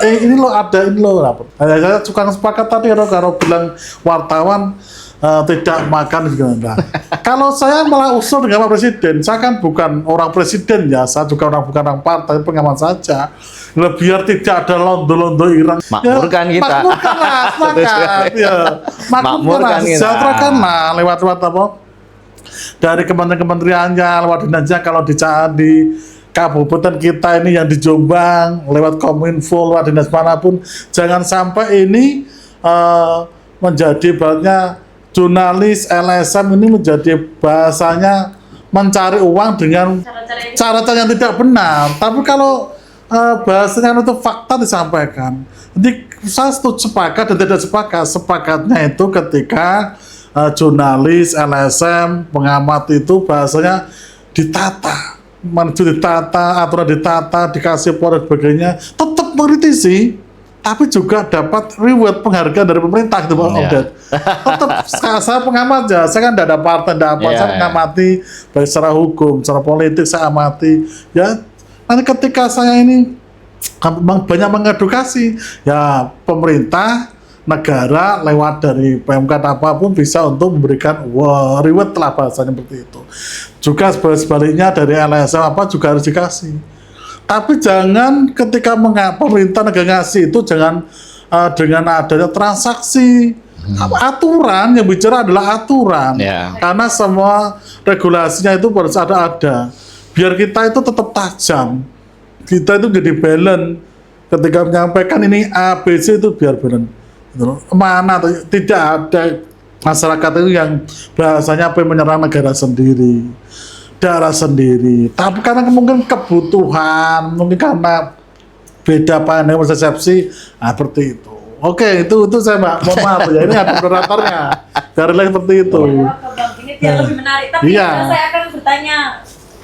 ini loh ada ini loh. Saya suka sepakat tadi kalau bilang wartawan tidak makan gitu. Nah, kalau saya malah usul dengan Pak Presiden, saya kan bukan orang presiden ya, saya juga bukan orang partai, pengamat saja. Nah, biar tidak ada londo-londo irang. Makmurkan ya, kita. Makmurkanlah, sepakat. Ya. Makmurkanlah, sejahterakanlah lewat apa? Dari kementerian-kementeriannya, lewat dinasnya kalau di kabupaten kita ini yang di Jombang, lewat Kominfo, lewat dinas manapun, jangan sampai ini menjadi ibaratnya jurnalis LSM ini menjadi bahasanya mencari uang dengan cara-cara yang tidak benar. Tapi kalau bahasanya itu fakta disampaikan. Jadi saya sepakat dan tidak sepakat. Sepakatnya itu ketika jurnalis LSM, pengamat itu bahasanya ditata, aturan ditata, dikasih poin dan sebagainya, tetap mengkritisi, tapi juga dapat reward penghargaan dari pemerintah gitu Pak Obdet. Tetap saya pengamat ya, saya kan tidak ada partai, tidak apa, saya mengamati baik secara hukum, secara politik saya amati. Ya nanti ketika saya ini banyak mengedukasi, ya pemerintah, negara lewat dari PMK apapun bisa untuk memberikan reward lah bahasanya seperti itu. Juga sebaliknya dari LSM apa juga harus dikasih. Tapi jangan ketika pemerintah negara ngasih itu jangan dengan adanya transaksi. Aturan yang bicara adalah aturan. Karena semua regulasinya itu harus ada. Biar kita itu tetap tajam. Kita itu jadi balance. Ketika menyampaikan ini A, B, C itu biar balance. Mana tidak ada masyarakat itu yang bahasanya menyerang negara sendiri, daerah sendiri, tapi karena mungkin kebutuhan, mungkin karena beda pandang persepsi, seperti itu. Oke, itu saya mohon maaf ya, ini ada moderatornya dari lain seperti itu. Ini biar lebih menarik, tapi saya akan bertanya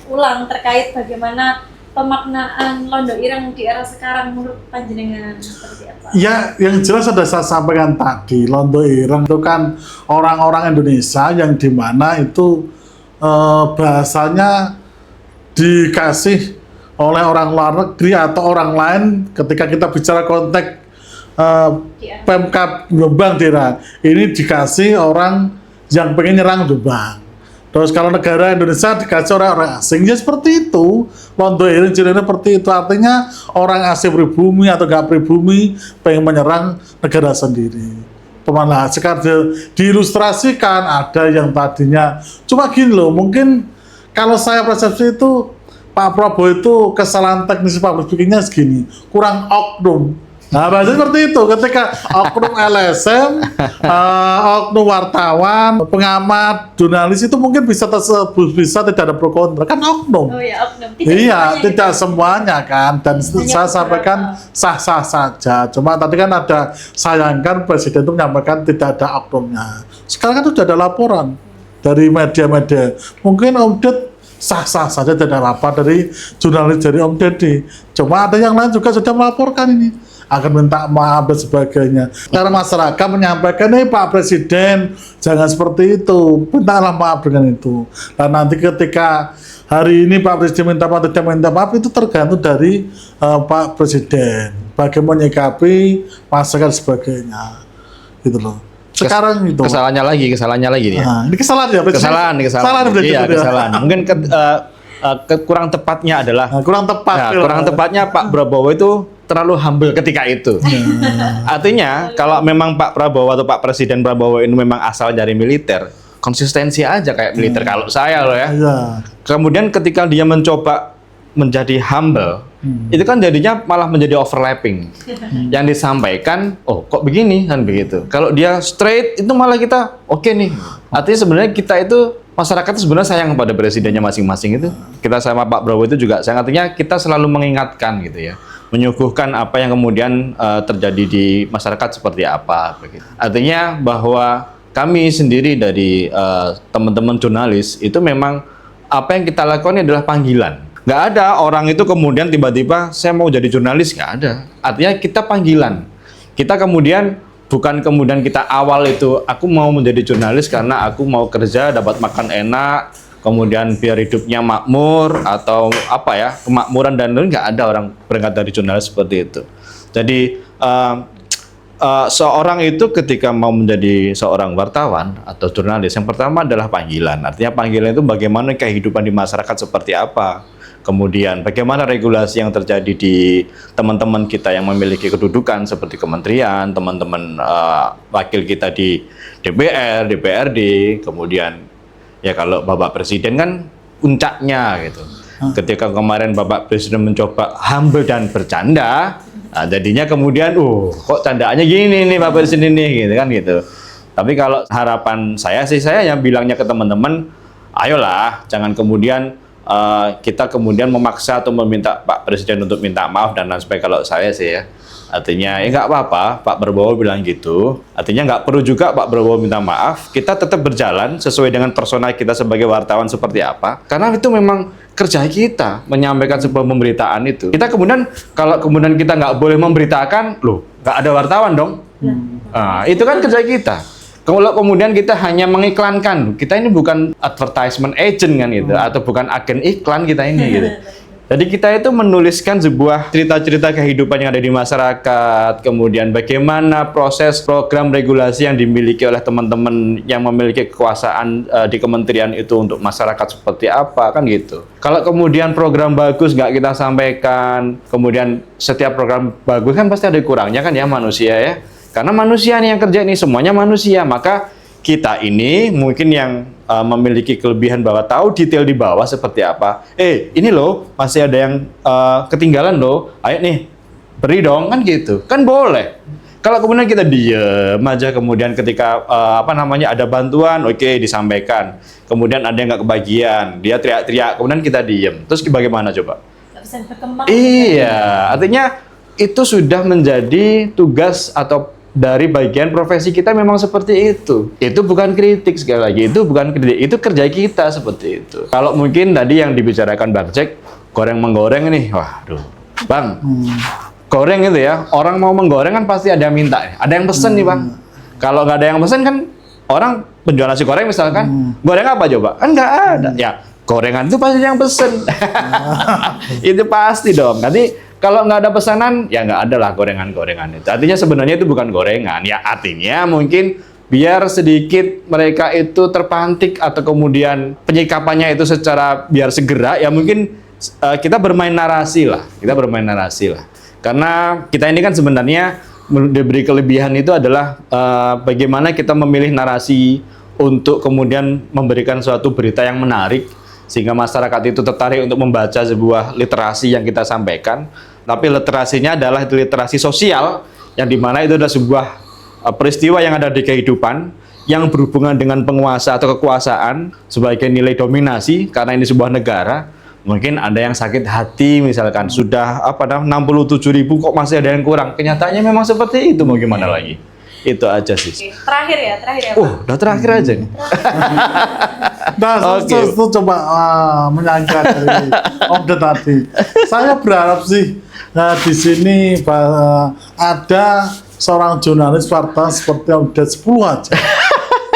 ulang terkait bagaimana pemaknaan Londo Ireng di era sekarang menurut panjenengan seperti apa? Ya, yang jelas sudah saya sampaikan tadi, Londo Ireng itu kan orang-orang Indonesia yang dimana itu bahasanya dikasih oleh orang luar negeri atau orang lain ketika kita bicara konteks Pemkab Jombang daerah ini dikasih orang yang pengen nyerang Jombang. Terus kalau negara Indonesia dikasih orang asing, ya seperti itu. Londo Ireng cirinya seperti itu. Artinya orang asing pribumi atau nggak pribumi pengen menyerang negara sendiri. Pemana sekarang diilustrasikan ada yang tadinya cuma gini loh. Mungkin kalau saya persepsi itu Pak Prabowo itu kesalahan teknis public speaking-nya segini, kurang oknum. Nah, bahasa seperti itu ketika oknum LSM, oknum wartawan, pengamat, jurnalis itu mungkin bisa tidak ada pro kontra kan oknum. Oh ya, oknum. Tidak semuanya kan, dan saya sampaikan sah-sah saja. Cuma tadi kan ada sayangkan Presiden itu menyampaikan tidak ada oknumnya. Sekarang kan sudah ada laporan dari media-media. Mungkin Om Ded sah-sah saja tidak ada apa dari jurnalis dari Om Deddy. Cuma ada yang lain juga sudah melaporkan ini, akan minta maaf dan sebagainya. Karena masyarakat menyampaikan, Pak Presiden jangan seperti itu, mintalah maaf dengan itu. Dan nanti ketika hari ini Pak Presiden minta maaf, tidak minta maaf, itu tergantung dari Pak Presiden bagaimana menyikapi masyarakat dan sebagainya, gitu loh. Sekarang itu kesalahannya lagi nih. Ini kesalahan ya, kesalahan. Iya, kesalahan. Mungkin kurang tepatnya adalah kurang tepatnya Pak Prabowo itu terlalu humble ketika itu. Artinya kalau memang Pak Prabowo atau Pak Presiden Prabowo ini memang asal dari militer, konsistensi aja kayak militer kalau saya loh ya. Kemudian ketika dia mencoba menjadi humble, itu kan jadinya malah menjadi overlapping. Yang disampaikan, oh kok begini kan begitu. Kalau dia straight itu malah kita oke nih. Artinya sebenarnya kita itu masyarakat itu sebenarnya sayang kepada presidennya masing-masing itu. Kita sama Pak Prabowo itu juga sayang. Artinya kita selalu mengingatkan gitu ya, menyuguhkan apa yang kemudian terjadi di masyarakat seperti apa begitu. Artinya bahwa kami sendiri dari teman-teman jurnalis itu memang apa yang kita lakukan ini adalah panggilan. Nggak ada orang itu kemudian tiba-tiba saya mau jadi jurnalis, nggak ada. Artinya kita panggilan. Kita kemudian bukan kemudian kita awal itu aku mau menjadi jurnalis karena aku mau kerja dapat makan enak, kemudian biar hidupnya makmur atau apa ya, kemakmuran dan lain, nggak ada orang berangkat dari jurnalis seperti itu. Jadi seorang itu ketika mau menjadi seorang wartawan atau jurnalis, yang pertama adalah panggilan. Artinya panggilan itu bagaimana kehidupan di masyarakat seperti apa. Kemudian bagaimana regulasi yang terjadi di teman-teman kita yang memiliki kedudukan seperti kementerian, teman-teman wakil kita di DPR, DPRD, kemudian ya kalau Bapak Presiden kan puncaknya gitu. Ketika kemarin Bapak Presiden mencoba humble dan bercanda, nah jadinya kemudian kok candaannya gini nih Bapak Presiden nih gitu kan gitu. Tapi kalau harapan saya sih, saya yang bilangnya ke teman-teman, ayolah jangan kemudian kita kemudian memaksa atau meminta Pak Presiden untuk minta maaf dan lain sebagainya. Kalau saya sih ya, artinya ya nggak apa-apa, Pak Prabowo bilang gitu, artinya nggak perlu juga Pak Prabowo minta maaf, kita tetap berjalan sesuai dengan persona kita sebagai wartawan seperti apa, karena itu memang kerja kita menyampaikan sebuah pemberitaan itu. Kita kemudian, kalau kemudian kita nggak boleh memberitakan, loh nggak ada wartawan dong. Nah, itu kan kerja kita. Kalau kemudian kita hanya mengiklankan, kita ini bukan advertisement agent kan gitu, atau bukan agen iklan kita ini gitu. Jadi kita itu menuliskan sebuah cerita-cerita kehidupan yang ada di masyarakat, kemudian bagaimana proses program regulasi yang dimiliki oleh teman-teman yang memiliki kekuasaan di kementerian itu untuk masyarakat seperti apa, kan gitu. Kalau kemudian program bagus nggak kita sampaikan, kemudian setiap program bagus kan pasti ada kurangnya kan ya manusia ya. Karena manusia nih yang kerja ini, semuanya manusia, maka kita ini mungkin yang memiliki kelebihan bahwa tahu detail di bawah seperti apa. Ini loh masih ada yang ketinggalan loh. Ayo nih beri dong kan gitu. Kan boleh. Kalau kemudian kita diem aja, kemudian ketika ada bantuan, oke, disampaikan. Kemudian ada yang nggak kebagian, dia teriak-teriak, kemudian kita diem. Terus bagaimana coba? Nggak bisa berkembang. Iya, artinya itu sudah menjadi tugas atau dari bagian profesi kita memang seperti itu. Itu bukan kritik, sekali lagi. Itu bukan kritik, itu kerja kita seperti itu. Kalau mungkin tadi yang dibicarakan Bang Jack, goreng-menggoreng nih, waduh. Bang, goreng itu ya, orang mau menggoreng kan pasti ada yang minta. Ada yang pesen nih Bang. Kalau nggak ada yang pesen kan, orang penjual nasi goreng misalkan, goreng apa coba? Kan nggak ada. Ya, gorengan itu pasti yang pesen. Itu pasti dong. Nanti kalau nggak ada pesanan, ya nggak ada lah gorengan-gorengan itu. Artinya sebenarnya itu bukan gorengan. Ya artinya mungkin biar sedikit mereka itu terpantik atau kemudian penyikapannya itu secara biar segera, ya mungkin kita bermain narasi lah. Kita bermain narasi lah. Karena kita ini kan sebenarnya diberi kelebihan itu adalah bagaimana kita memilih narasi untuk kemudian memberikan suatu berita yang menarik, sehingga masyarakat itu tertarik untuk membaca sebuah literasi yang kita sampaikan. Tapi literasinya adalah literasi sosial, yang dimana itu adalah sebuah peristiwa yang ada di kehidupan, yang berhubungan dengan penguasa atau kekuasaan sebagai nilai dominasi, karena ini sebuah negara. Mungkin ada yang sakit hati misalkan, sudah 67.000 kok masih ada yang kurang. Kenyataannya memang seperti itu, mau gimana lagi. Itu aja sih. Terakhir ya Pak. Udah terakhir aja nih. Nah, itu coba menyangka dari Obdet tadi. Saya berharap sih di sini ada seorang jurnalis wartawan seperti Obdet 10 aja.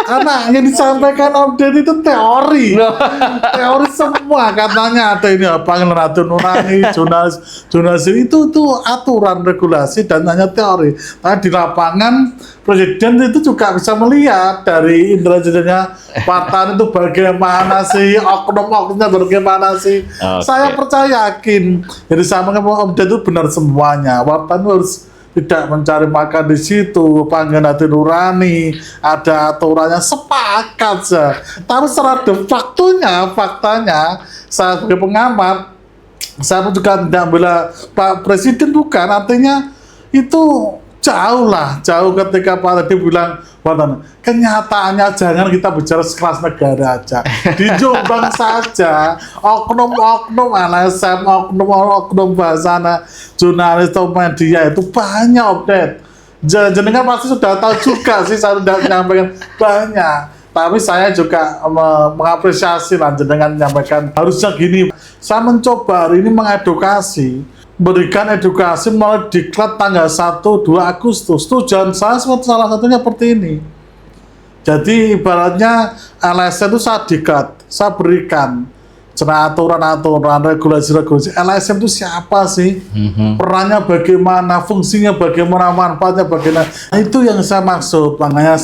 Karena yang disampaikan Obdet itu teori. Teori semua katanya ada ini Panglima Nurani, jurnalis itu aturan regulasi dan hanya teori. Tapi di lapangan Presiden itu juga bisa melihat dari intelijennya wartawan itu bagaimana sih, oknum-oknumnya bagaimana sih. Okay. Saya percaya yakin jadi sama Obdet itu benar semuanya. Wartawan harus tidak mencari makan di situ, Panglima Nurani, ada aturannya, sepakat saja. Tapi secara de faktanya, saya sebagai pengamat, saya juga tidak bela Pak Presiden, bukan, artinya itu jauh ketika Pak tadi bilang, kenyataannya jangan kita bicara sekelas negara aja. Di Jombang saja, oknum-oknum LSM, oknum bahasana, jurnalis atau media itu banyak Obdet. Jenengan pasti sudah tahu juga sih, saya sudah menyampaikan banyak. Tapi saya juga mengapresiasi lah jenengan menyampaikan harusnya gini. Saya mencoba hari ini mengedukasi, berikan edukasi melalui diklat tanggal 1-2 Agustus. Tujuan saya salah satunya seperti ini. Jadi ibaratnya LSM itu saya diklat, saya berikan. aturan-aturan, regulasi-regulasi. LSM itu siapa sih? Perannya bagaimana, fungsinya bagaimana, manfaatnya bagaimana. Nah, itu yang saya maksud. Makanya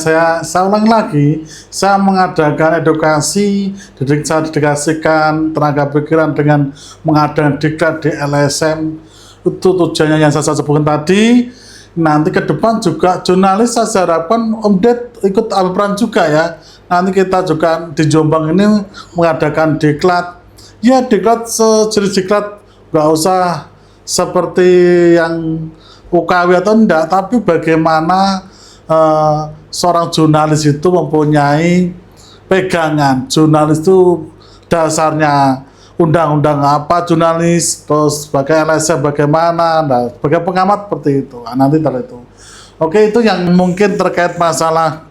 saya ulang lagi, saya mengadakan edukasi, saya dedikasikan tenaga pikiran dengan mengadakan diklat di LSM. Itu tujuannya yang saya sebutkan tadi. Nanti ke depan juga jurnalis saya harapkan Om Ded ikut berperan juga ya. Nanti kita juga di Jombang ini mengadakan diklat. Ya diklat sejenis diklat, nggak usah seperti yang UKW atau enggak, tapi bagaimana seorang jurnalis itu mempunyai pegangan. Jurnalis itu dasarnya undang-undang apa jurnalis, terus sebagai LSM bagaimana, nah, sebagai pengamat seperti itu. Nah, nanti dari itu. Oke, itu yang mungkin terkait masalah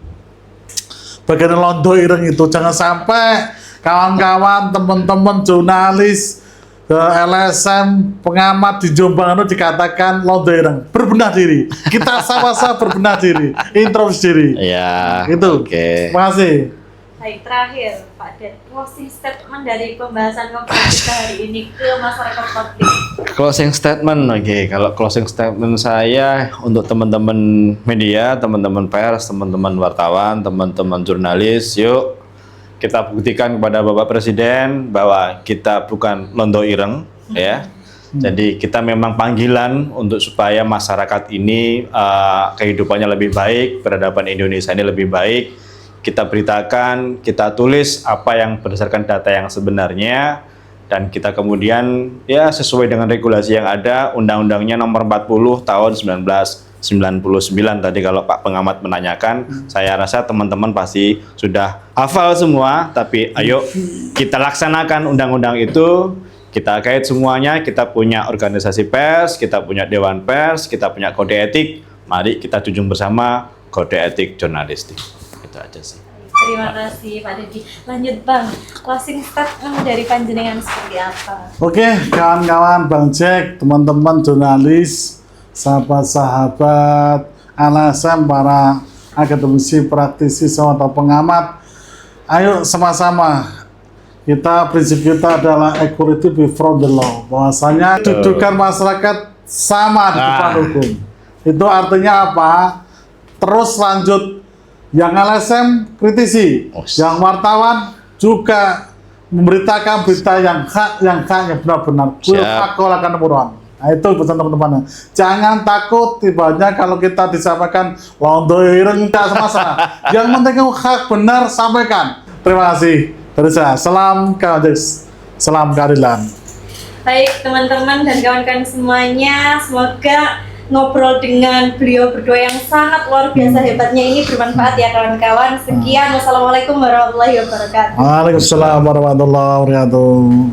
bagian londo ireng itu. Jangan sampai kawan-kawan, teman-teman jurnalis, LSM, pengamat di Jombang itu dikatakan londo ireng. Berbenah diri. Kita sama-sama berbenah diri, introspeksi diri. Ya. Itu. Oke. Terima kasih. Baik, terakhir Pak Ded, closing statement dari pembahasan ngobrol kita hari ini ke masyarakat publik. Closing statement, oke. Kalau closing statement saya untuk teman-teman media, teman-teman pers, teman-teman wartawan, teman-teman jurnalis, yuk kita buktikan kepada Bapak Presiden bahwa kita bukan londo ireng, ya. Jadi kita memang panggilan untuk supaya masyarakat ini kehidupannya lebih baik, peradaban Indonesia ini lebih baik. Kita beritakan, kita tulis apa yang berdasarkan data yang sebenarnya, dan kita kemudian ya sesuai dengan regulasi yang ada, undang-undangnya nomor 40 tahun 1999 tadi kalau Pak Pengamat menanyakan, saya rasa teman-teman pasti sudah hafal semua, tapi ayo kita laksanakan undang-undang itu, kita kait semuanya, kita punya organisasi pers, kita punya dewan pers, kita punya kode etik, mari kita junjung bersama kode etik jurnalistik. Itu aja sih. Terima kasih Pak Dedi. Lanjut Bang, closing statement dari panjenengan seperti apa? Oke, kawan-kawan Bang Jack, teman-teman jurnalis, sahabat-sahabat LSM, para akademisi, praktisi, atau pengamat, ayo sama-sama. Prinsip kita adalah equality before the law. Bahwasanya kedudukan masyarakat sama di depan hukum. Itu artinya apa? Terus lanjut. Yang LSM kritisi, yang wartawan juga memberitakan berita yang hak, yang benar-benar. Nah, itu pesan teman-teman. Jangan takut tibanya kalau kita disampaikan londo ireng, tidak masalah. Yang penting hak benar sampaikan. Terima kasih dari saya. Salam keadilan. Salam keadilan. Baik teman-teman dan kawan-kawan semuanya, semoga ngobrol dengan beliau berdua yang sangat luar biasa hebatnya ini bermanfaat ya kawan-kawan. Sekian, wassalamualaikum warahmatullahi wabarakatuh. Waalaikumsalam warahmatullahi wabarakatuh.